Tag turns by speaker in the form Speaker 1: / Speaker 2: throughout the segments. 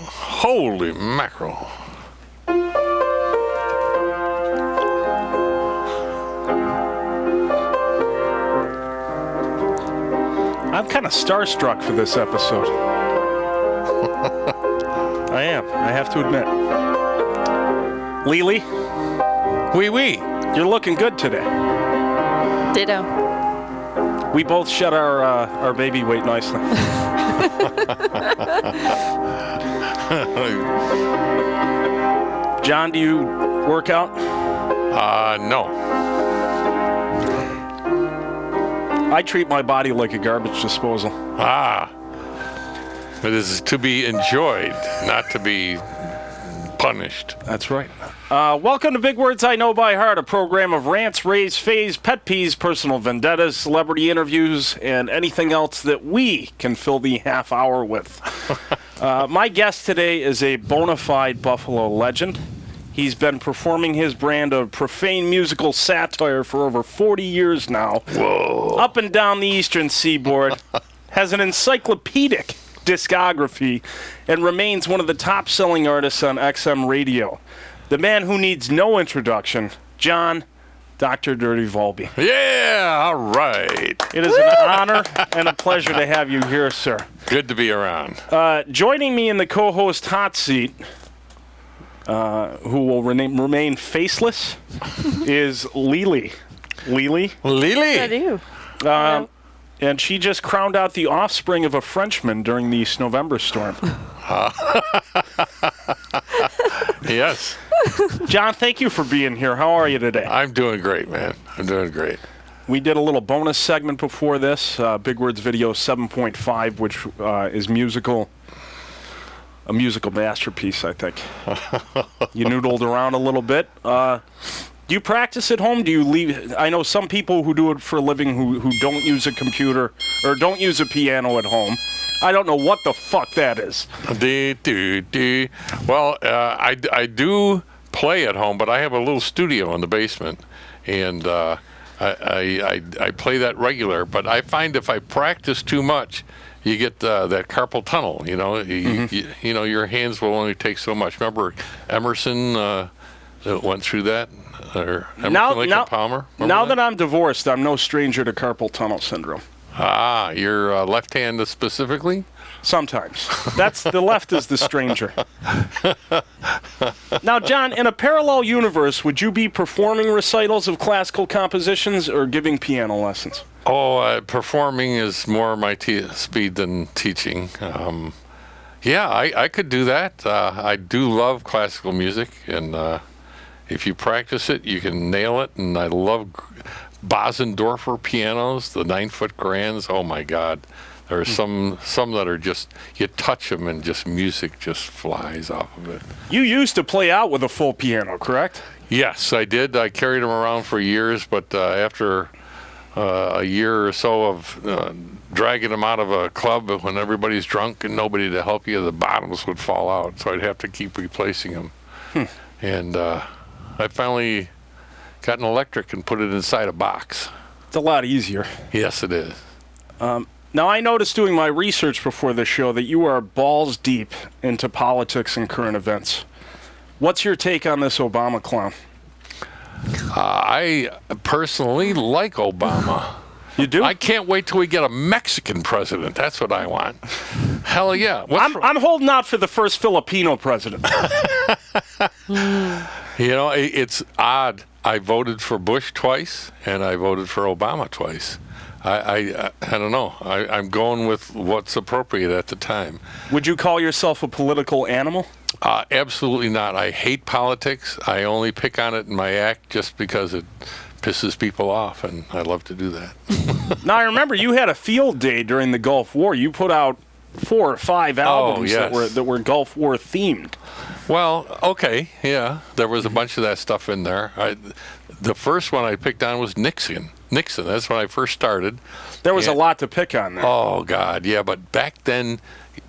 Speaker 1: Holy mackerel.
Speaker 2: I'm kind of starstruck for this episode. I am. I have to admit. Lily.
Speaker 1: Wee.
Speaker 2: You're looking good today.
Speaker 3: Ditto.
Speaker 2: We both shed our baby weight nicely. John, do you work out?
Speaker 1: No.
Speaker 2: I treat my body like a garbage disposal.
Speaker 1: It is to be enjoyed, not to be punished.
Speaker 2: That's right. Welcome to Big Words I Know by Heart, a program of rants, raves, faves, pet peeves, personal vendettas, celebrity interviews, and anything else that we can fill the half hour with. My guest today is a bona fide Buffalo legend. He's been performing his brand of profane musical satire for over 40 years now.
Speaker 1: Whoa.
Speaker 2: Up and down the eastern seaboard, has an encyclopedic discography, and remains one of the top-selling artists on XM radio. The man who needs no introduction, John Dr.Dirty Valby.
Speaker 1: Yeah, all right.
Speaker 2: It is an honor and a pleasure to have you here, sir.
Speaker 1: Good to be around.
Speaker 2: Joining me in the co-host hot seat, who will remain faceless, is Lily. Lily?
Speaker 3: I do.
Speaker 2: And she just crowned out the offspring of a Frenchman during the November storm.
Speaker 1: Yes.
Speaker 2: John, thank you for being here. How are you today?
Speaker 1: I'm doing great, man. I'm doing great.
Speaker 2: We did a little bonus segment before this, Big Words Video 7.5, which is a musical masterpiece, I think. You noodled around a little bit. Do you practice at home? Do you leave? I know some people who do it for a living who don't use a computer or don't use a piano at home. I don't know what the fuck that is.
Speaker 1: Well, I do play at home, but I have a little studio in the basement, and I play that regular. But I find if I practice too much, you get that carpal tunnel. You know, you know, your hands will only take so much. Remember Emerson went through that, or Emerson Lake and Palmer.
Speaker 2: Now that I'm divorced, I'm no stranger to carpal tunnel syndrome.
Speaker 1: Your left hand specifically?
Speaker 2: Sometimes. The left is the stranger. Now, John, in a parallel universe, would you be performing recitals of classical compositions or giving piano lessons?
Speaker 1: Performing is more my speed than teaching. Yeah, I could do that. I do love classical music, and if you practice it, you can nail it. And I love Bosendorfer pianos, the 9-foot grands. Oh my God, there are some that are just, you touch them and just music just flies off of it.
Speaker 2: You used to play out with a full piano, correct?
Speaker 1: Yes, I did. I carried them around for years, but after a year or so of dragging them out of a club when everybody's drunk and nobody to help you, the bottoms would fall out, so I'd have to keep replacing them. And I finally got an electric and put it inside a box.
Speaker 2: It's a lot easier.
Speaker 1: Yes, it is.
Speaker 2: Now, I noticed doing my research before this show that you are balls deep into politics and current events. What's your take on this Obama clown?
Speaker 1: I personally like Obama.
Speaker 2: You do?
Speaker 1: I can't wait till we get a Mexican president. That's what I want. Hell yeah.
Speaker 2: I'm holding out for the first Filipino president.
Speaker 1: You know, it's odd. I voted for Bush twice, and I voted for Obama twice. I don't know. I'm going with what's appropriate at the time.
Speaker 2: Would you call yourself a political animal?
Speaker 1: Absolutely not. I hate politics. I only pick on it in my act just because it pisses people off, and I love to do that.
Speaker 2: Now, I remember you had a field day during the Gulf War. You put out 4 or 5 albums that were Gulf War themed.
Speaker 1: Well, okay, yeah. There was a bunch of that stuff in there. The first one I picked on was Nixon. That's when I first started.
Speaker 2: There was a lot to pick on there.
Speaker 1: Oh, God, yeah. But back then,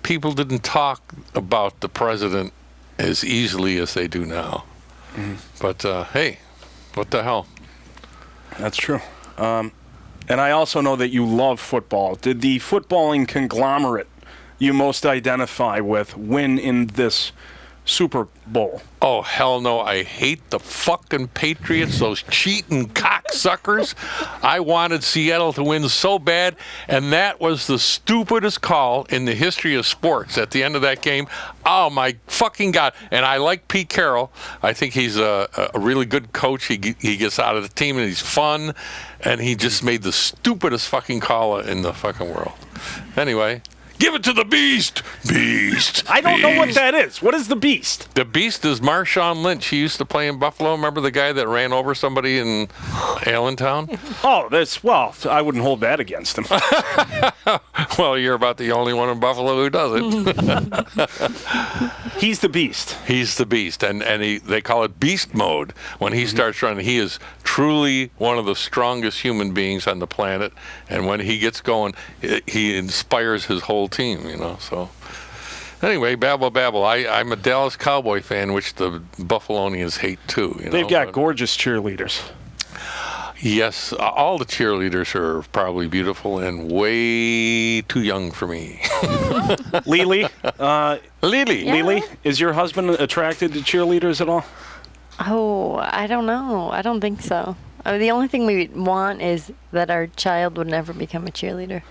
Speaker 1: people didn't talk about the president as easily as they do now. But, hey, what the hell?
Speaker 2: That's true. And I also know that you love football. Did the footballing conglomerate you most identify with win in this Super Bowl?
Speaker 1: Oh, hell no. I hate the fucking Patriots, those cheating cocksuckers. I wanted Seattle to win so bad, and that was the stupidest call in the history of sports at the end of that game. Oh, my fucking God. And I like Pete Carroll. I think he's a really good coach. He gets out of the team, and he's fun, and he just made the stupidest fucking call in the fucking world. Anyway. Give it to the Beast! Beast!
Speaker 2: I don't know what that is. What is the Beast?
Speaker 1: The Beast is Marshawn Lynch. He used to play in Buffalo. Remember the guy that ran over somebody in Allentown?
Speaker 2: Oh, I wouldn't hold that against him.
Speaker 1: Well, you're about the only one in Buffalo who does it.
Speaker 2: He's the Beast.
Speaker 1: He's the Beast, and they call it Beast Mode. When he starts running, he is truly one of the strongest human beings on the planet, and when he gets going, he inspires his whole team, so... Anyway, babble. I'm a Dallas Cowboy fan, which the Buffalonians hate too.
Speaker 2: They've got gorgeous cheerleaders.
Speaker 1: Yes, all the cheerleaders are probably beautiful and way too young for me.
Speaker 2: Lily?
Speaker 1: Lily.
Speaker 3: Yeah.
Speaker 2: Lily, is your husband attracted to cheerleaders at all?
Speaker 3: Oh, I don't know. I don't think so. The only thing we want is that our child would never become a cheerleader.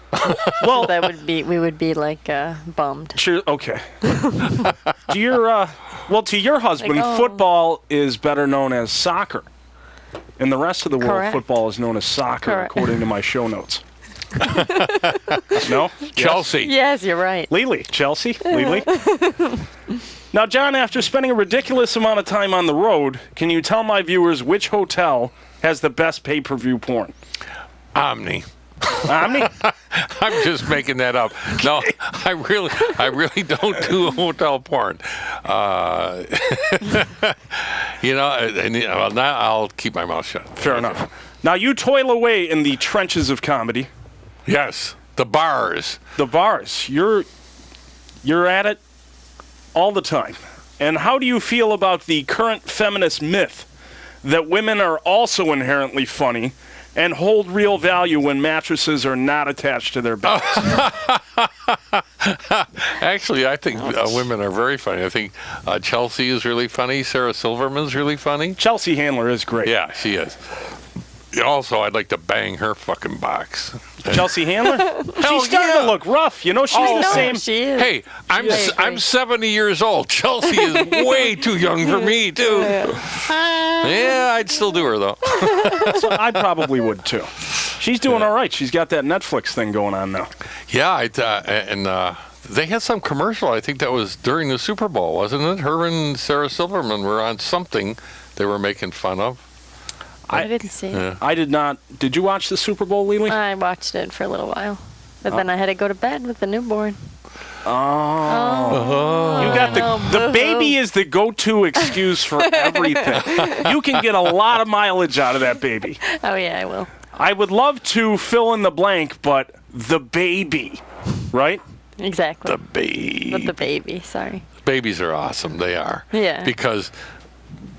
Speaker 2: Well,
Speaker 3: We would be like bummed.
Speaker 2: Okay. To your husband,
Speaker 3: Like, oh.
Speaker 2: football is better known as soccer. In the rest of the world,
Speaker 3: Correct.
Speaker 2: football is known as soccer,
Speaker 3: Correct.
Speaker 2: according to my show notes. No?
Speaker 1: Chelsea.
Speaker 3: Yes, you're right.
Speaker 2: Lily. Chelsea? Lily? Now, John, after spending a ridiculous amount of time on the road, can you tell my viewers which hotel has the best pay-per-view porn?
Speaker 1: Omni.
Speaker 2: Omni?
Speaker 1: I'm just making that up. No, I really don't do hotel porn. Well, now I'll keep my mouth shut.
Speaker 2: Fair enough. Now, you toil away in the trenches of comedy.
Speaker 1: Yes, the bars.
Speaker 2: The bars. You're at it all the time. And how do you feel about the current feminist myth that women are also inherently funny and hold real value when mattresses are not attached to their beds?
Speaker 1: Actually, I think women are very funny. I think Chelsea is really funny. Sarah Silverman's really funny.
Speaker 2: Chelsea Handler is great.
Speaker 1: Yeah, she is. Also, I'd like to bang her fucking box.
Speaker 2: Chelsea Handler? She's starting to look rough. She's the same.
Speaker 3: She is.
Speaker 1: Hey,
Speaker 3: I agree.
Speaker 1: I'm 70 years old. Chelsea is way too young for me, too. Yeah, I'd still do her, though.
Speaker 2: So I probably would, too. She's doing all right. She's got that Netflix thing going on now.
Speaker 1: Yeah, they had some commercial. I think that was during the Super Bowl, wasn't it? Her and Sarah Silverman were on something they were making fun of.
Speaker 3: I didn't see it.
Speaker 1: Yeah.
Speaker 2: I did not. Did you watch the Super Bowl, Lily?
Speaker 3: I watched it for a little while. But then I had to go to bed with the newborn.
Speaker 2: You got the baby is the go-to excuse for everything. You can get a lot of mileage out of that baby.
Speaker 3: Oh, yeah, I will.
Speaker 2: I would love to fill in the blank, but the baby, right?
Speaker 3: Exactly.
Speaker 1: The baby.
Speaker 3: But the baby, sorry.
Speaker 1: Babies are awesome. They are.
Speaker 3: Yeah.
Speaker 1: Because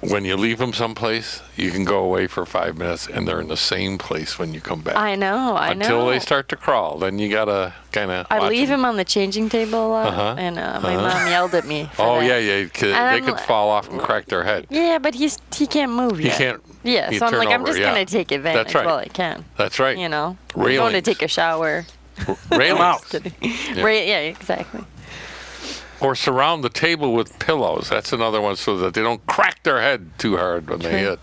Speaker 1: when you leave them someplace, you can go away for 5 minutes, and they're in the same place when you come back.
Speaker 3: I know.
Speaker 1: Until they start to crawl. Then you got to kind of
Speaker 3: I leave him on the changing table a lot, and my mom yelled at me for that.
Speaker 1: They could fall off and crack their head.
Speaker 3: Yeah, but he can't move yet.
Speaker 1: He can't.
Speaker 3: Yeah,
Speaker 1: he
Speaker 3: so I'm
Speaker 1: turn
Speaker 3: like, I'm
Speaker 1: over,
Speaker 3: just going to take advantage
Speaker 1: That's right.
Speaker 3: while I can.
Speaker 1: That's right.
Speaker 3: I'm going to
Speaker 1: Railings.
Speaker 3: take a shower.
Speaker 1: Railings.
Speaker 2: out.
Speaker 1: Yeah.
Speaker 3: Yeah, exactly.
Speaker 1: Or surround the table with pillows. That's another one so that they don't crack their head too hard when they hit.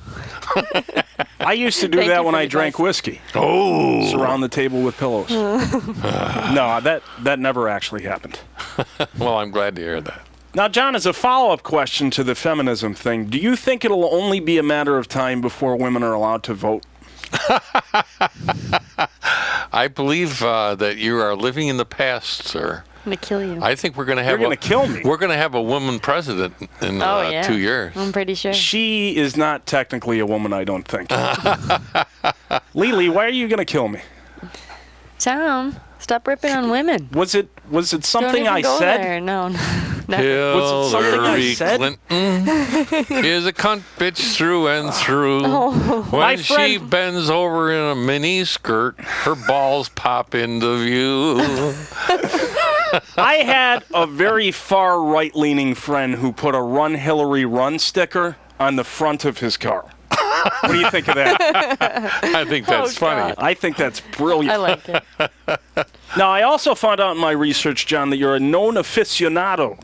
Speaker 2: I used to do
Speaker 3: Thank
Speaker 2: that
Speaker 3: you
Speaker 2: when
Speaker 3: for
Speaker 2: I
Speaker 3: the
Speaker 2: drank
Speaker 3: advice.
Speaker 2: whiskey.
Speaker 1: Oh.
Speaker 2: Surround the table with pillows. No, that never actually happened.
Speaker 1: Well, I'm glad to hear that.
Speaker 2: Now, John, as a follow-up question to the feminism thing, do you think it'll only be a matter of time before women are allowed to vote?
Speaker 1: I believe that you are living in the past, sir.
Speaker 3: I'm going to kill you.
Speaker 1: I think we're going to have
Speaker 2: You're going to kill me.
Speaker 1: We're going to have a woman president in 2 years.
Speaker 3: I'm pretty sure.
Speaker 2: She is not technically a woman, I don't think. Lily, why are you going to kill me?
Speaker 3: Tom, stop ripping on women.
Speaker 2: Was it something
Speaker 3: Don't
Speaker 2: I
Speaker 3: even go
Speaker 2: said?
Speaker 3: There. No.
Speaker 2: Was it something I
Speaker 1: Hillary
Speaker 2: said?
Speaker 1: Clinton is a cunt bitch through and through. When
Speaker 2: My
Speaker 1: she
Speaker 2: friend-
Speaker 1: bends over in a mini skirt, her balls pop into view.
Speaker 2: I had a very far right-leaning friend who put a Run Hillary Run sticker on the front of his car. What do you think of that?
Speaker 1: I think that's funny.
Speaker 3: God.
Speaker 2: I think that's brilliant.
Speaker 3: I like it.
Speaker 2: Now, I also found out in my research, John, that you're a known aficionado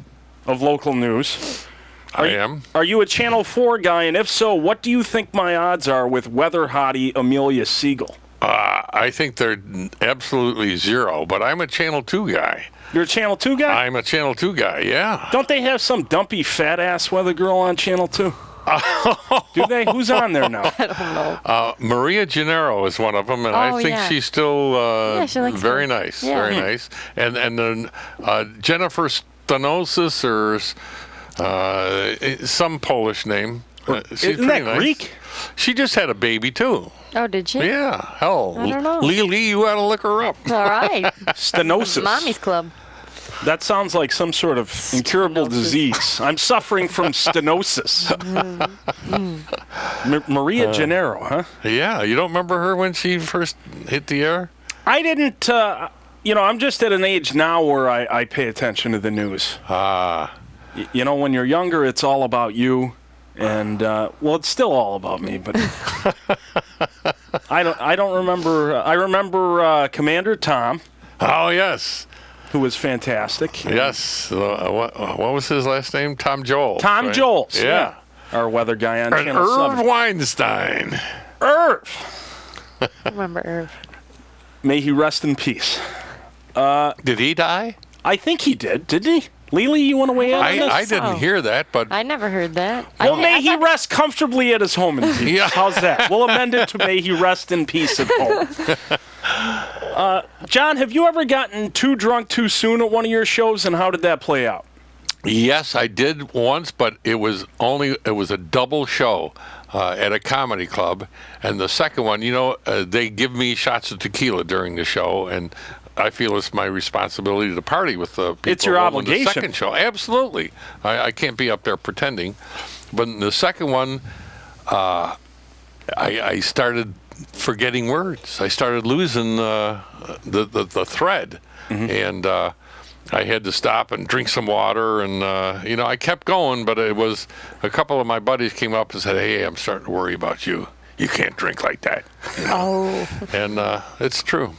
Speaker 2: of local news.
Speaker 1: I am.
Speaker 2: Are you a Channel 4 guy? And if so, what do you think my odds are with weather hottie Amelia Siegel?
Speaker 1: I think they're absolutely zero, but I'm a Channel 2 guy.
Speaker 2: You're a Channel 2 guy?
Speaker 1: I'm a Channel 2 guy, yeah.
Speaker 2: Don't they have some dumpy fat-ass weather girl on Channel 2? Do they? Who's on there now?
Speaker 3: I don't know.
Speaker 1: Maria Gennaro is one of them, and I think
Speaker 3: yeah.
Speaker 1: she's still
Speaker 3: she looks
Speaker 1: very
Speaker 3: good.
Speaker 1: nice,
Speaker 3: Yeah.
Speaker 1: very nice. And then Jennifer Stanosis or some Polish name. She's
Speaker 2: Isn't that
Speaker 1: pretty nice.
Speaker 2: Greek?
Speaker 1: She just had a baby too.
Speaker 3: Oh, did she?
Speaker 1: Yeah, hell,
Speaker 3: I don't know.
Speaker 1: Lily, you ought to look her up.
Speaker 3: All right.
Speaker 2: Stenosis.
Speaker 3: Mommy's club.
Speaker 2: That sounds like some sort of incurable
Speaker 3: Stenosis.
Speaker 2: disease. I'm suffering from stenosis. Maria Gennaro, huh?
Speaker 1: Yeah, you don't remember her when she first hit the air?
Speaker 2: I didn't, I'm just at an age now where I pay attention to the news. When you're younger, it's all about you. And, it's still all about me, but I don't remember. I remember Commander Tom,
Speaker 1: Oh, yes.
Speaker 2: who was fantastic.
Speaker 1: Yes. What was his last name? Tom Joel.
Speaker 2: Tom
Speaker 1: right?
Speaker 2: Joels,
Speaker 1: Yeah.
Speaker 2: our weather guy on
Speaker 1: And
Speaker 2: Channel
Speaker 1: Irv
Speaker 2: 7.
Speaker 1: Weinstein.
Speaker 2: Irv.
Speaker 3: I remember Irv.
Speaker 2: May he rest in peace.
Speaker 1: Did he die?
Speaker 2: I think he did, didn't he? Lily, you want to weigh in on this?
Speaker 1: I didn't
Speaker 3: so.
Speaker 1: hear that, but
Speaker 3: I never heard that.
Speaker 2: Well,
Speaker 3: I
Speaker 2: may he
Speaker 3: thought-
Speaker 2: rest comfortably at his home in peace.
Speaker 1: Yeah.
Speaker 2: How's that? We'll amend it to may he rest in peace at home. John, have you ever gotten too drunk too soon at one of your shows, and how did that play out?
Speaker 1: yes, I did once, but it was a double show at a comedy club, and the second one, they give me shots of tequila during the show, and I feel it's my responsibility to party with the people.
Speaker 2: It's your
Speaker 1: on
Speaker 2: obligation.
Speaker 1: The second show, absolutely. I can't be up there pretending. But in the second one, I started forgetting words. I started losing the thread, and I had to stop and drink some water. And I kept going, but it was a couple of my buddies came up and said, "Hey, I'm starting to worry about you. You can't drink like that."
Speaker 3: Oh.
Speaker 1: And it's true.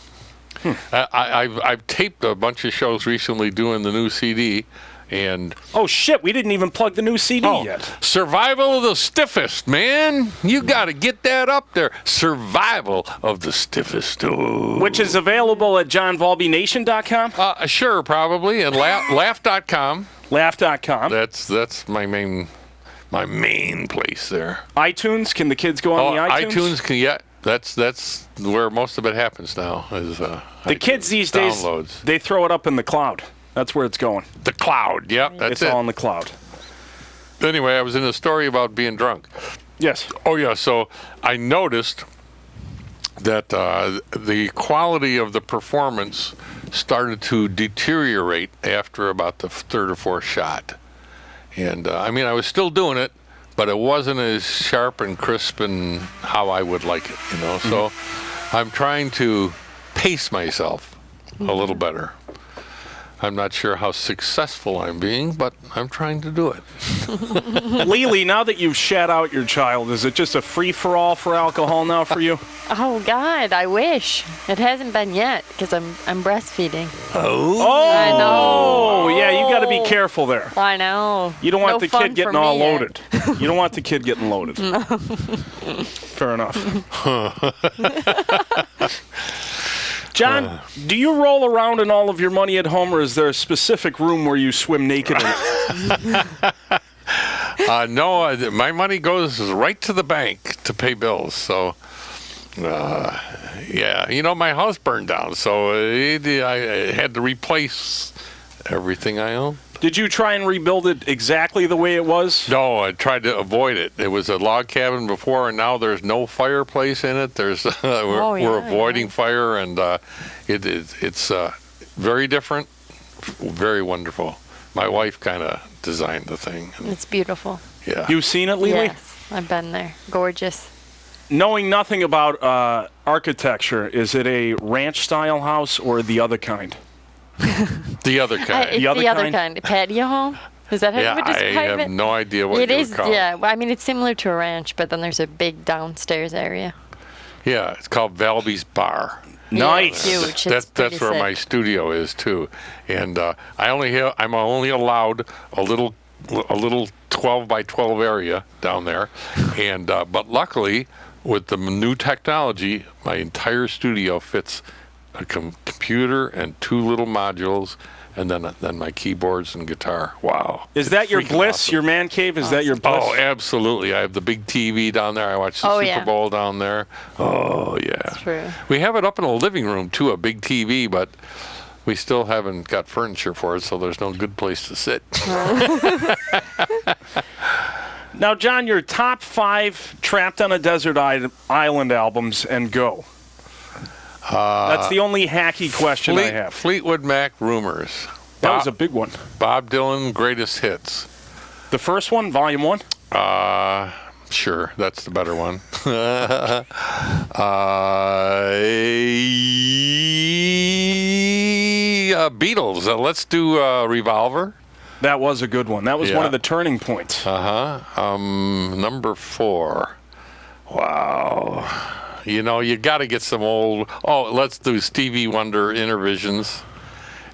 Speaker 1: I've taped a bunch of shows recently doing the new CD, and
Speaker 2: Oh, shit, we didn't even plug the new CD yet.
Speaker 1: Survival of the Stiffest, man. You got to get that up there. Survival of the Stiffest. Ooh.
Speaker 2: Which is available at johnvalbynation.com?
Speaker 1: Sure, probably, and laugh.com.
Speaker 2: Laugh.com.
Speaker 1: That's my main place there.
Speaker 2: iTunes, can the kids go on the iTunes?
Speaker 1: iTunes, that's where most of it happens now. Is
Speaker 2: The kids these days,
Speaker 1: downloads.
Speaker 2: they throw it up in the cloud. That's where it's going.
Speaker 1: The cloud, yep, that's
Speaker 2: It's
Speaker 1: it.
Speaker 2: all in the cloud.
Speaker 1: Anyway, I was in a story about being drunk.
Speaker 2: Yes.
Speaker 1: Oh, yeah, so I noticed that the quality of the performance started to deteriorate after about the third or fourth shot. And, I was still doing it, but it wasn't as sharp and crisp and how I would like it, So I'm trying to pace myself a little better. I'm not sure how successful I'm being, but I'm trying to do it.
Speaker 2: Lily, now that you've shat out your child, is it just a free-for-all for alcohol now for you?
Speaker 3: Oh, God, I wish. It hasn't been yet, because I'm breastfeeding.
Speaker 2: Oh!
Speaker 3: I know.
Speaker 2: Yeah, you got to be careful there.
Speaker 3: I know.
Speaker 2: You don't want
Speaker 3: No
Speaker 2: the
Speaker 3: fun
Speaker 2: kid getting
Speaker 3: for me
Speaker 2: all
Speaker 3: yet.
Speaker 2: loaded. You don't want the kid getting loaded. No. Fair enough. John, do you roll around in all of your money at home, or is there a specific room where you swim naked in it?
Speaker 1: No, my money goes right to the bank to pay bills. So, my house burned down, so I had to replace everything I own.
Speaker 2: Did you try and rebuild it exactly the way it was?
Speaker 1: No, I tried to avoid it. It was a log cabin before, and now there's no fireplace in it. There's we're avoiding fire, and it's very different, very wonderful. My wife kind of designed the thing.
Speaker 3: It's beautiful.
Speaker 1: Yeah.
Speaker 2: You've seen it, Lily?
Speaker 3: Yes, I've been there. Gorgeous.
Speaker 2: Knowing nothing about architecture, is it a ranch-style house or the other kind?
Speaker 1: The other kind.
Speaker 3: It's
Speaker 2: The other kind?
Speaker 3: Patio home? Is that how
Speaker 1: Yeah,
Speaker 3: you would
Speaker 1: I
Speaker 3: describe it?
Speaker 1: have no idea what
Speaker 3: It
Speaker 1: you
Speaker 3: is,
Speaker 1: would call it.
Speaker 3: yeah. Well, I mean, it's similar to a ranch, but then there's a big downstairs area.
Speaker 1: Yeah, it's called Valby's Bar.
Speaker 2: Nice.
Speaker 3: Yeah, it's huge. It's
Speaker 1: That's
Speaker 3: pretty
Speaker 1: where
Speaker 3: sick.
Speaker 1: my studio is too, and I'm only allowed a little 12 by 12 area down there, and but luckily with the new technology, my entire studio fits a computer and 2 little modules, and then my keyboards and guitar. Wow!
Speaker 2: Is that your
Speaker 1: Freaking
Speaker 2: bliss?
Speaker 1: awesome.
Speaker 2: Your man cave? Is that your bliss?
Speaker 1: Oh, absolutely. I have the big TV down there. I watch the
Speaker 3: Oh,
Speaker 1: Super
Speaker 3: yeah.
Speaker 1: Bowl down there. Oh, yeah.
Speaker 3: True.
Speaker 1: We have it up in the living room, too, a big TV, but we still haven't got furniture for it, so there's no good place to sit.
Speaker 2: Now, John, your top 5 Trapped on a Desert Island albums, and go. That's the only hacky question I have.
Speaker 1: Fleetwood Mac Rumors.
Speaker 2: That was a big one.
Speaker 1: Bob Dylan Greatest Hits.
Speaker 2: The first one, Volume 1?
Speaker 1: Sure, that's the better one. Beatles. Let's do Revolver.
Speaker 2: That was a good one. That was one
Speaker 1: Yeah.
Speaker 2: of the turning points.
Speaker 1: Number 4. Wow. You know, you got to get some old. Oh, let's do Stevie Wonder Intervisions.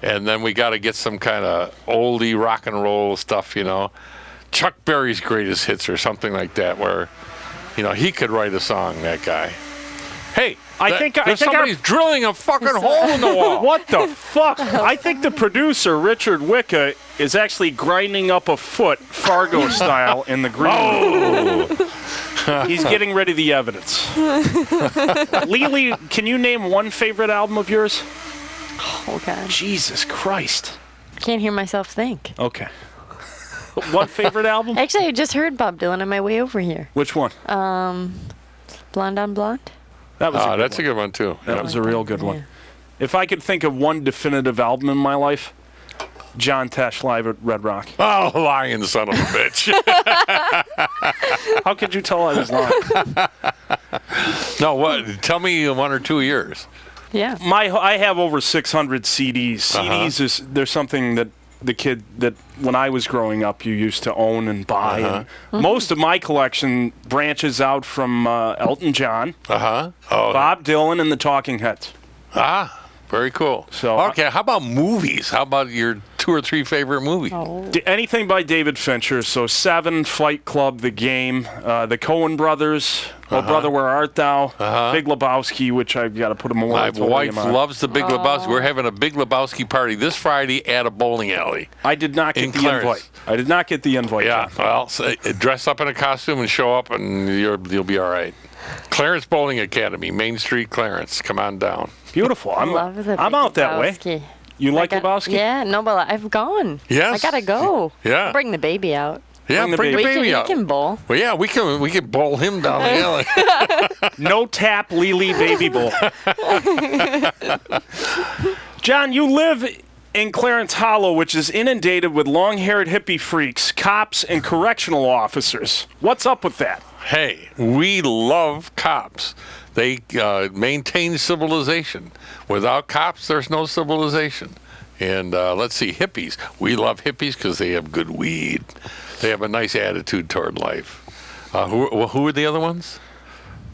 Speaker 1: And then we got to get some kind of oldie rock and roll stuff, you know. Chuck Berry's Greatest Hits or something like that, where, you know, he could write a song, that guy. Hey,
Speaker 2: I think
Speaker 1: somebody's drilling a fucking hole in the wall.
Speaker 2: What the fuck? I think the producer, Richard Wicca, is actually grinding up a foot, Fargo style, in the green room. He's getting rid of the evidence. Lily, can you name one favorite album of yours?
Speaker 3: Oh, God.
Speaker 2: Jesus Christ.
Speaker 3: I can't hear myself think.
Speaker 2: Okay. One favorite album?
Speaker 3: Actually, I just heard Bob Dylan on my way over here.
Speaker 2: Which one?
Speaker 3: Blonde on Blonde?
Speaker 2: That was a good
Speaker 1: That's
Speaker 2: one.
Speaker 1: a good one, too.
Speaker 2: That was a real good one.
Speaker 3: Yeah.
Speaker 2: If I could think of one definitive album in my life, John Tesh live at Red Rock.
Speaker 1: Oh, lying son of a bitch.
Speaker 2: How could you tell I was lying?
Speaker 1: No, what? Tell me 1 or 2 years.
Speaker 3: Yeah.
Speaker 2: I have over 600 CDs. CDs there's something that the kid that when I was growing up you used to own and buy. And most of my collection branches out from Elton John,
Speaker 1: Oh,
Speaker 2: Bob Dylan, and the Talking Heads.
Speaker 1: very cool.
Speaker 2: So,
Speaker 1: okay, how about movies? How about your 2 or 3 favorite movies?
Speaker 3: Oh.
Speaker 2: Anything by David Fincher. So Seven, Fight Club, The Game, the Coen Brothers, Oh Brother, Where Art Thou, Big Lebowski, which I've got to put a
Speaker 1: My
Speaker 2: moratorium
Speaker 1: wife
Speaker 2: on.
Speaker 1: loves the Big Lebowski. We're having a Big Lebowski party this Friday at a bowling alley.
Speaker 2: I did not get
Speaker 1: in
Speaker 2: the
Speaker 1: Clarence.
Speaker 2: invite. I did not get the invite.
Speaker 1: Yeah,
Speaker 2: John.
Speaker 1: well, dress up in a costume and show up, and you'll be all right. Clarence Bowling Academy, Main Street, Clarence. Come on down.
Speaker 2: Beautiful.
Speaker 3: I love the
Speaker 2: I'm
Speaker 3: Big
Speaker 2: out that way.
Speaker 3: Lebowski.
Speaker 2: You like
Speaker 3: I got-
Speaker 2: Lebowski?
Speaker 3: Yeah, no, but I've gone.
Speaker 1: Yes.
Speaker 3: I gotta go.
Speaker 1: Yeah.
Speaker 3: I'll bring the baby out.
Speaker 1: Yeah,
Speaker 2: the
Speaker 1: bring
Speaker 2: baby.
Speaker 1: your
Speaker 3: We
Speaker 1: baby
Speaker 3: can,
Speaker 1: out.
Speaker 3: we can bowl.
Speaker 1: Well, yeah, we can bowl him down the alley.
Speaker 2: No tap, Lily Baby Bowl. John, you live in Clarence Hollow, which is inundated with long-haired hippie freaks, cops, and correctional officers. What's up with that?
Speaker 1: Hey, we love cops. They maintain civilization. Without cops, there's no civilization. And let's see, hippies. We love hippies because they have good weed. They have a nice attitude toward life. Who are the other ones?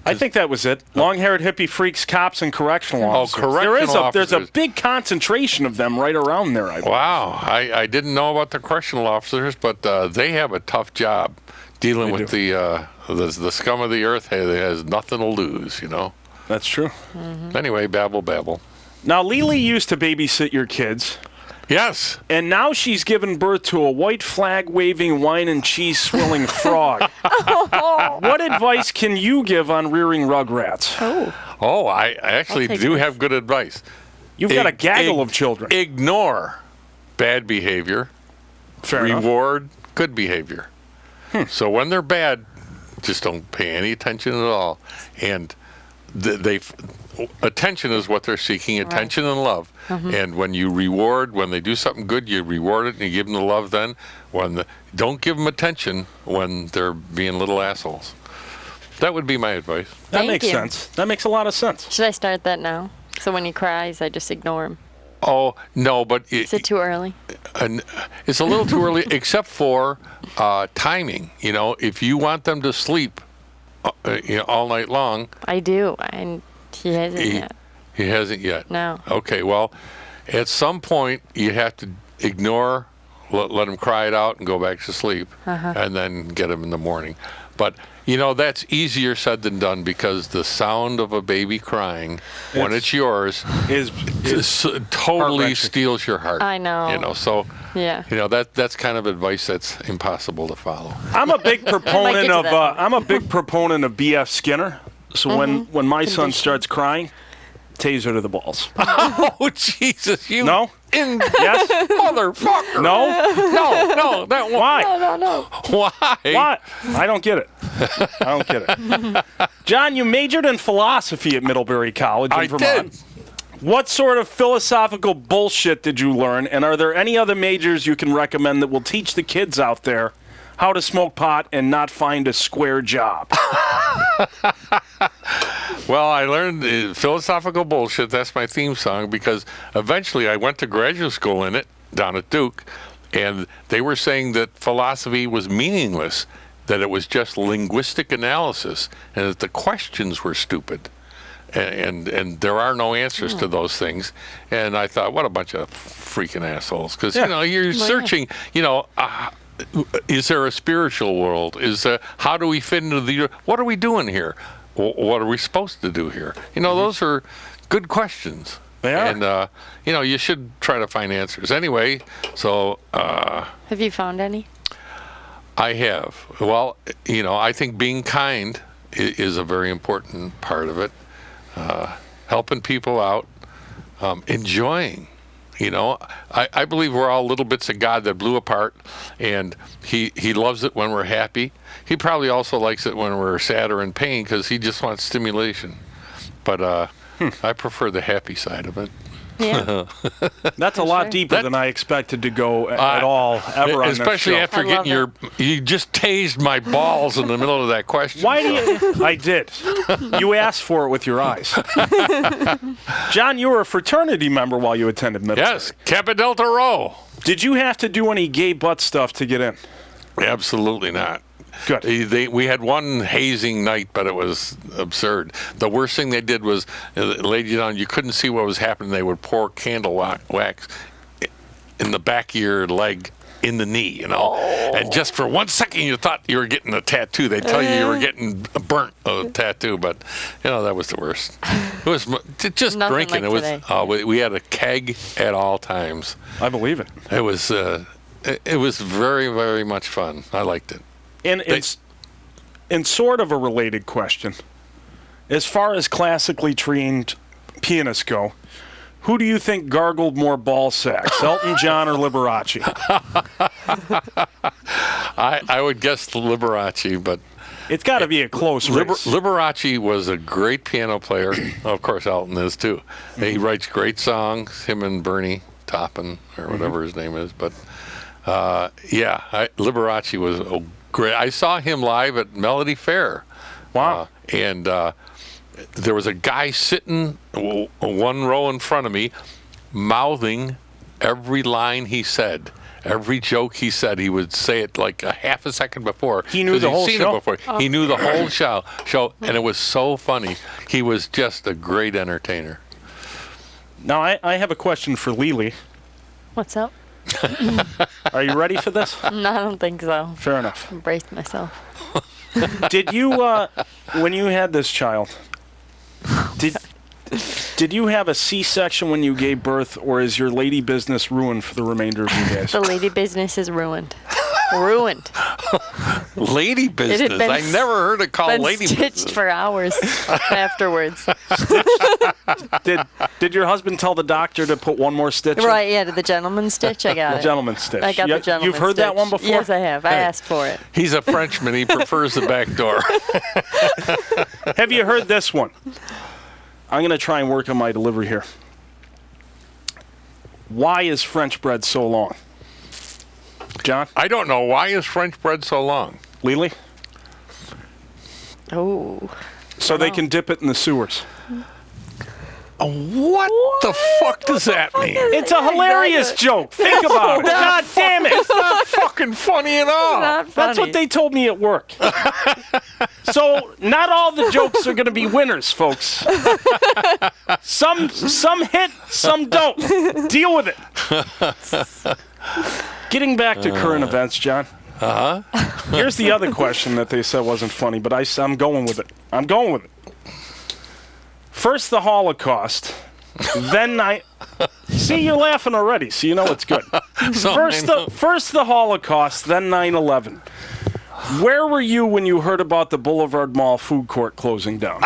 Speaker 2: I think that was it. Long-haired hippie freaks, cops, and correctional officers.
Speaker 1: correctional
Speaker 2: There's a
Speaker 1: officers.
Speaker 2: big concentration of them right around there. I believe.
Speaker 1: Wow, I didn't know about the correctional officers, but they have a tough job dealing
Speaker 2: They
Speaker 1: with the scum of the earth. Hey, that has nothing to lose, you know.
Speaker 2: That's true.
Speaker 1: Anyway, babble.
Speaker 2: Now, Lily used to babysit your kids,
Speaker 1: Yes.
Speaker 2: and now she's given birth to a white flag-waving, wine and cheese swilling frog. What advice can you give on rearing rugrats?
Speaker 1: Oh, I actually
Speaker 3: I'll take
Speaker 1: do
Speaker 3: this.
Speaker 1: have good advice.
Speaker 2: You've got a gaggle of children.
Speaker 1: Ignore bad behavior.
Speaker 2: Fair enough.
Speaker 1: Reward good behavior. So when they're bad, just don't pay any attention at all. And attention is what they're seeking, attention and love. And when you reward, when they do something good, you reward it and you give them the love then. Don't give them attention when they're being little assholes. That would be my advice.
Speaker 2: That
Speaker 3: Thank
Speaker 2: makes
Speaker 3: you.
Speaker 2: sense. That makes a lot of sense.
Speaker 3: Should I start that now? So when he cries, I just ignore him.
Speaker 1: Oh, no, but
Speaker 3: Is it too early?
Speaker 1: it's a little too early, except for timing. You know, if you want them to sleep all night long.
Speaker 3: I do, and he hasn't yet.
Speaker 1: He hasn't yet.
Speaker 3: No.
Speaker 1: Okay, well, at some point, you have to ignore, let him cry it out and go back to sleep, and then get him in the morning. But, you know, that's easier said than done because the sound of a baby crying when it's yours
Speaker 2: is
Speaker 1: totally steals your heart.
Speaker 3: I know.
Speaker 1: You know, so,
Speaker 3: Yeah.
Speaker 1: you know, that's kind of advice that's impossible to follow.
Speaker 2: I'm a big proponent
Speaker 3: to
Speaker 2: of
Speaker 3: that.
Speaker 2: I'm a big proponent of B.F. Skinner. So when my son starts crying, taser to the balls.
Speaker 1: Oh, Jesus, you
Speaker 2: No? Yes?
Speaker 1: motherfucker.
Speaker 2: No?
Speaker 1: No, that
Speaker 2: Why?
Speaker 3: No.
Speaker 1: Why?
Speaker 2: What? I don't get it. John, you majored in philosophy at Middlebury College in
Speaker 1: I
Speaker 2: Vermont.
Speaker 1: did.
Speaker 2: What sort of philosophical bullshit did you learn? And are there any other majors you can recommend that will teach the kids out there how to smoke pot and not find a square job?
Speaker 1: Well, I learned philosophical bullshit. That's my theme song because eventually I went to graduate school in it down at Duke, and they were saying that philosophy was meaningless, that it was just linguistic analysis, and that the questions were stupid. And there are no answers to those things. And I thought, what a bunch of freaking assholes. Because, you know, you're searching, you know, is there a spiritual world? How do we fit into the, what are we doing here? What are we supposed to do here? You know, those are good questions.
Speaker 2: They are.
Speaker 1: And, you know, you should try to find answers. Anyway, so.
Speaker 3: Have you found any?
Speaker 1: I have. Well, you know, I think being kind is a very important part of it. Helping people out, enjoying. You know, I believe we're all little bits of God that blew apart, and he loves it when we're happy. He probably also likes it when we're sad or in pain because he just wants stimulation. But I prefer the happy side of it.
Speaker 3: Yeah.
Speaker 2: That's a lot deeper than I expected to go at all, ever on this
Speaker 1: Especially
Speaker 2: show.
Speaker 1: after
Speaker 3: I love
Speaker 1: getting you just tased my balls in the middle of that question.
Speaker 2: Why do you? I did. You asked for it with your eyes. John, you were a fraternity member while you attended middle
Speaker 1: Yes,
Speaker 2: school.
Speaker 1: Kappa Delta Rho.
Speaker 2: Did you have to do any gay butt stuff to get in?
Speaker 1: Absolutely not.
Speaker 2: Good.
Speaker 1: We had one hazing night, but it was absurd. The worst thing they did was laid you down. You couldn't see what was happening. They would pour candle wax in the back of your leg, in the knee, you know. Oh. And just for 1 second, you thought you were getting a tattoo. They tell you were getting a burnt tattoo, but you know that was the worst. It was just
Speaker 3: Nothing
Speaker 1: drinking.
Speaker 3: like
Speaker 1: It was. We had a keg at all times.
Speaker 2: I believe it.
Speaker 1: It was. It was very, very much fun. I liked it.
Speaker 2: And it's in sort of a related question. As far as classically trained pianists go, who do you think gargled more ball sacks, Elton John or Liberace?
Speaker 1: I would guess Liberace, but
Speaker 2: It's got to be a close race.
Speaker 1: Liberace was a great piano player. Of course, Elton is too. He writes great songs. Him and Bernie Taupin or whatever his name is. But Liberace was great. I saw him live at Melody Fair.
Speaker 2: Wow.
Speaker 1: And there was a guy sitting one row in front of me, mouthing every line he said. Every joke he said, he would say it like a half a second before.
Speaker 2: He knew the whole
Speaker 1: seen
Speaker 2: show.
Speaker 1: It before. He knew the whole show, and it was so funny. He was just a great entertainer.
Speaker 2: Now, I have a question for Lily.
Speaker 3: What's up?
Speaker 2: Are you ready for this?
Speaker 3: No, I don't think so.
Speaker 2: Fair enough.
Speaker 3: Embraced myself.
Speaker 2: Did you, when you had this child, did you have a C-section when you gave birth, or is your lady business ruined for the remainder of your days?
Speaker 3: The lady business is ruined. Ruined.
Speaker 1: Lady business.
Speaker 3: been
Speaker 1: I never heard it called
Speaker 3: Been
Speaker 1: lady
Speaker 3: stitched
Speaker 1: business.
Speaker 3: for hours afterwards.
Speaker 2: Did your husband tell the doctor to put one more stitch in?
Speaker 3: Right, yeah, to the gentleman's stitch, I got
Speaker 2: The
Speaker 3: it.
Speaker 2: gentleman's stitch.
Speaker 3: I got the gentleman's
Speaker 2: You've heard that
Speaker 3: stitch.
Speaker 2: one before?
Speaker 3: Yes, I have. I asked for it.
Speaker 1: He's a Frenchman. He prefers the back door.
Speaker 2: Have you heard this one? I'm going to try and work on my delivery here. Why is French bread so long? John?
Speaker 1: I don't know. Why is French bread so long?
Speaker 2: Lily?
Speaker 3: Oh.
Speaker 2: So they can dip it in the sewers.
Speaker 1: What the fuck does that mean?
Speaker 2: It's a hilarious joke. Think about it. God damn it.
Speaker 1: It's not fucking funny at all.
Speaker 3: Not funny.
Speaker 2: That's what they told me at work. So not all the jokes are going to be winners, folks. Some hit, some don't. Deal with it. Getting back to current events, John. Here's the other question that they said wasn't funny, but I'm going with it. I'm going with it. First the Holocaust, then See, you're laughing already, so you know it's good. First the Holocaust, then 9/11. Where were you when you heard about the Boulevard Mall food court closing down?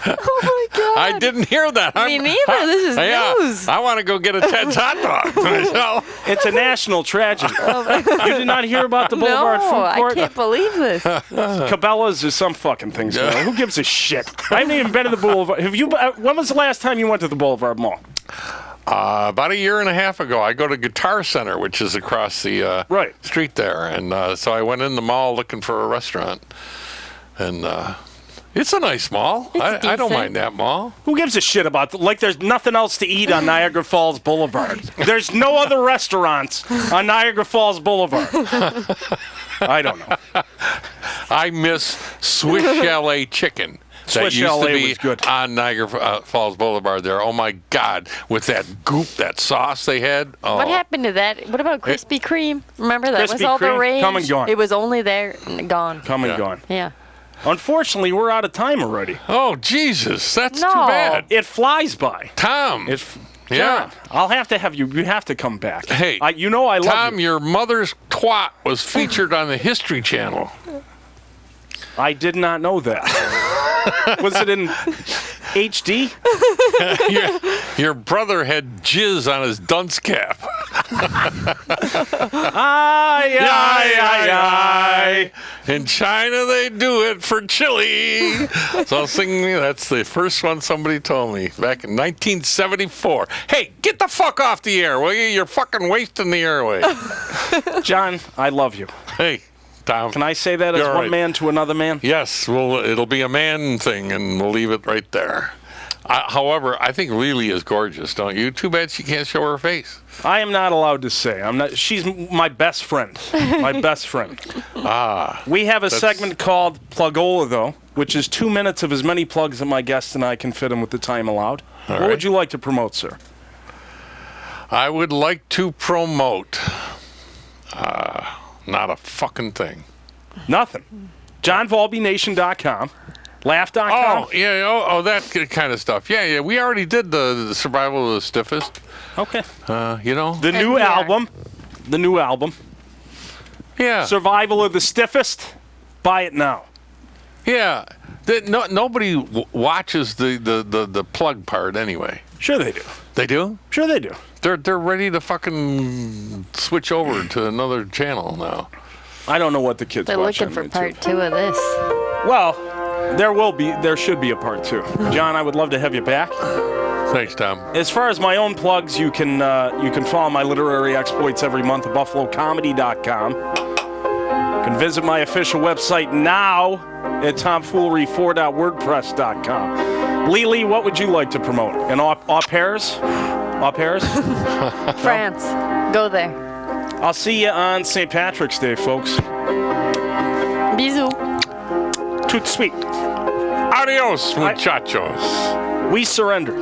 Speaker 3: Oh my God.
Speaker 1: I didn't hear that.
Speaker 3: Me neither. This is news.
Speaker 1: I want to go get a Ted's hot dog myself.
Speaker 2: It's a national tragedy. You did not hear about the Boulevard
Speaker 3: No,
Speaker 2: food court?
Speaker 3: I can't believe this.
Speaker 2: Cabela's or some fucking things. Yeah. Who gives a shit? I haven't even been to the Boulevard. Have you? When was the last time you went to the Boulevard Mall?
Speaker 1: About a year and a half ago, I go to Guitar Center, which is across the street there. And so I went in the mall looking for a restaurant. And it's a nice mall. I don't mind that mall.
Speaker 2: Who gives a shit about like there's nothing else to eat on Niagara Falls Boulevard. There's no other restaurants on Niagara Falls Boulevard. I don't know.
Speaker 1: I miss Swiss Chalet chicken. That
Speaker 2: Swiss
Speaker 1: used
Speaker 2: Chalet
Speaker 1: to be
Speaker 2: was good.
Speaker 1: on Niagara Falls Boulevard there. Oh, my God. With that goop, that sauce they had. Oh.
Speaker 3: What happened to that? What about Krispy Kreme? Remember that was
Speaker 2: Krispy
Speaker 3: all the
Speaker 2: Kreme?
Speaker 3: rage?
Speaker 2: Come and gone.
Speaker 3: It was only there and gone.
Speaker 2: Come and gone.
Speaker 3: Yeah.
Speaker 2: Unfortunately, we're out of time already.
Speaker 1: Oh, Jesus. That's
Speaker 3: No.
Speaker 1: too bad.
Speaker 2: It flies by.
Speaker 1: Tom.
Speaker 2: John, I'll have to have you. You have to come back.
Speaker 1: Hey,
Speaker 2: you know I love
Speaker 1: Tom,
Speaker 2: you.
Speaker 1: your mother's twat was featured on the History Channel.
Speaker 2: I did not know that. Was it in HD?
Speaker 1: Your brother had jizz on his dunce cap.
Speaker 2: Aye, aye, aye.
Speaker 1: In China, they do it for chili. So I was thinking, that's the first one somebody told me back in 1974. Hey, get the fuck off the air, will you? You're fucking wasting the airway.
Speaker 2: John, I love you.
Speaker 1: Hey, Tom.
Speaker 2: Can I say that as
Speaker 1: You're
Speaker 2: one
Speaker 1: right.
Speaker 2: man to another man?
Speaker 1: Yes, well, it'll be a man thing, and we'll leave it right there. However, I think Lily is gorgeous, don't you? Too bad she can't show her face.
Speaker 2: I am not allowed to say. I'm not. She's my best friend. My best friend. We have a segment called Plugola, though, which is 2 minutes of as many plugs as my guest and I can fit in with the time allowed. What would you like to promote, sir?
Speaker 1: I would like to promote not a fucking thing.
Speaker 2: Nothing. JohnValbyNation.com. Laugh.com.
Speaker 1: Oh, yeah, that kind of stuff. Yeah, we already did the Survival of the Stiffest.
Speaker 2: Okay.
Speaker 1: The
Speaker 2: new album. The new album.
Speaker 1: Yeah.
Speaker 2: Survival of the Stiffest. Buy it now.
Speaker 1: Yeah. Nobody watches the plug part anyway.
Speaker 2: Sure they do.
Speaker 1: They do?
Speaker 2: Sure they do.
Speaker 1: They're ready to fuction switch over to another channel now.
Speaker 2: I don't know what the kids
Speaker 3: They're
Speaker 2: watch
Speaker 3: looking for
Speaker 2: on YouTube.
Speaker 3: part 2 of this.
Speaker 2: Well, there should be a part 2. John, I would love to have you back.
Speaker 1: Thanks, Tom.
Speaker 2: As far as my own plugs, you can follow my literary exploits every month at buffalocomedy.com. You can visit my official website now at tomfoolery4.wordpress.com. Lily, what would you like to promote? An au pairs? Au pairs?
Speaker 3: France. Go there.
Speaker 2: I'll see you on St. Patrick's Day, folks.
Speaker 3: Bisous.
Speaker 2: Toot sweet.
Speaker 1: Adios, muchachos.
Speaker 2: We surrender.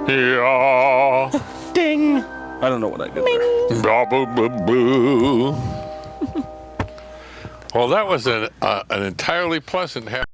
Speaker 1: Yeah.
Speaker 2: Ding. I don't know what I did there.
Speaker 1: Boo. Well, that was an entirely pleasant half.